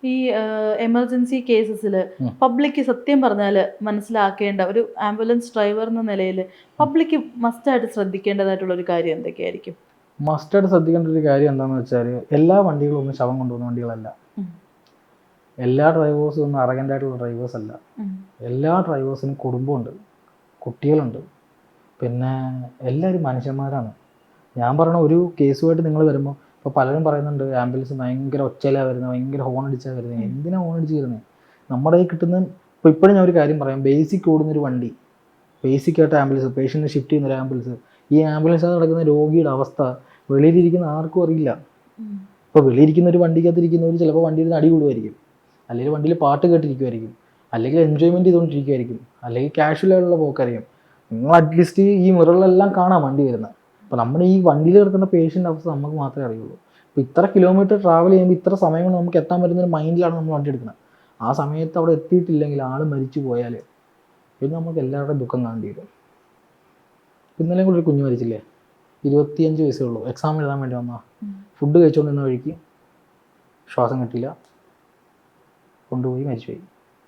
ഈ emergency കേസസിൽ public സത്യം പറഞ്ഞാൽ മനസ്സിലാക്കേണ്ട ഒരു ആംബുലൻസ് ഡ്രൈവർ എന്ന നിലയിൽ പബ്ലിക് മസ്റ്റായിട്ട് ശ്രദ്ധിക്കേണ്ടതായിട്ടുള്ള ഒരു കാര്യം എന്തൊക്കെയായിരിക്കും? മസ്റ്റായിട്ട് ശ്രദ്ധിക്കേണ്ട ഒരു കാര്യം എന്താണെന്ന് വെച്ചാൽ, എല്ലാ വണ്ടികളും ഒന്നും ശവം കൊണ്ടുപോകുന്ന വണ്ടികളല്ല. എല്ലാ ഡ്രൈവേഴ്സും ഒന്നും അറഗൻ്റ് ആയിട്ടുള്ള ഡ്രൈവേഴ്സ് അല്ല. എല്ലാ ഡ്രൈവേഴ്സിനും കുടുംബമുണ്ട്, കുട്ടികളുണ്ട്, പിന്നെ എല്ലാവരും മനുഷ്യന്മാരാണ്. ഞാൻ പറഞ്ഞ ഒരു കേസുമായിട്ട് നിങ്ങൾ വരുമ്പോൾ ഇപ്പോൾ പലരും പറയുന്നുണ്ട് ആംബുലൻസ് ഭയങ്കര ഒച്ചയിലാണ് വരുന്നത്, ഭയങ്കര ഹോൺ അടിച്ചാണ് വരുന്നത്. എന്തിനാണ് ഹോൺ അടിച്ച് വരുന്നത്? നമ്മുടെ കയ്യിൽ കിട്ടുന്ന ഇപ്പോൾ ഇപ്പോഴും ഞാൻ ഒരു കാര്യം പറയാം, ബേസിക് ഓടുന്നൊരു വണ്ടി, ബേസിക്കായിട്ട് ആംബുലൻസ്, പേഷ്യൻറ്റിനെ ഷിഫ്റ്റ് ചെയ്യുന്നൊരു ആംബുലൻസ്, ഈ ആംബുലൻസിൽ നടക്കുന്ന രോഗിയുടെ അവസ്ഥ വെളിയിലിരിക്കുന്ന ആർക്കും അറിയില്ല. ഇപ്പോൾ വെളിയിരിക്കുന്ന ഒരു വണ്ടിക്കകത്തിരിക്കുന്നവർ ചിലപ്പോൾ വണ്ടിയിൽ നിന്ന് അടി കൂടുമായിരിക്കും, അല്ലെങ്കിൽ വണ്ടിയിൽ പാട്ട് കേട്ടിരിക്കുമായിരിക്കും, അല്ലെങ്കിൽ എൻജോയ്മെൻറ്റ് ചെയ്തുകൊണ്ടിരിക്കുമായിരിക്കും, അല്ലെങ്കിൽ കാഷ്വലായിട്ടുള്ള പോക്കായിരിക്കും. നിങ്ങൾ അറ്റ്ലീസ്റ്റ് ഈ മിററിലെല്ലാം കാണാം വണ്ടി വരുന്നത്. അപ്പോൾ നമ്മുടെ ഈ വണ്ടിയിൽ കിടക്കുന്ന പേഷ്യൻ്റെ അവസ്ഥ നമുക്ക് മാത്രമേ അറിയുള്ളൂ. ഇപ്പോൾ ഇത്ര കിലോമീറ്റർ ട്രാവൽ ചെയ്യുമ്പോൾ ഇത്ര സമയം കൊണ്ട് നമുക്ക് എത്താൻ പറ്റുന്ന ഒരു മൈൻഡിലാണ് നമ്മൾ വണ്ടി എടുക്കുന്നത്. ആ സമയത്ത് അവിടെ എത്തിയിട്ടില്ലെങ്കിൽ ആൾ മരിച്ചു പോയാൽ പിന്നെ നമുക്ക് എല്ലാവരുടെയും ദുഃഖം കാണേണ്ടി വരും. ഇന്നലെ കൂടെ ഒരു കുഞ്ഞ് മരിച്ചില്ലേ, 25 വയസ്സേ ഉള്ളൂ, എക്സാം എഴുതാൻ വേണ്ടി വന്നാൽ ഫുഡ് കഴിച്ചുകൊണ്ടിരുന്ന വഴിക്ക് ശ്വാസം കിട്ടിയില്ല, കൊണ്ടുപോയി മരിച്ചുപോയി.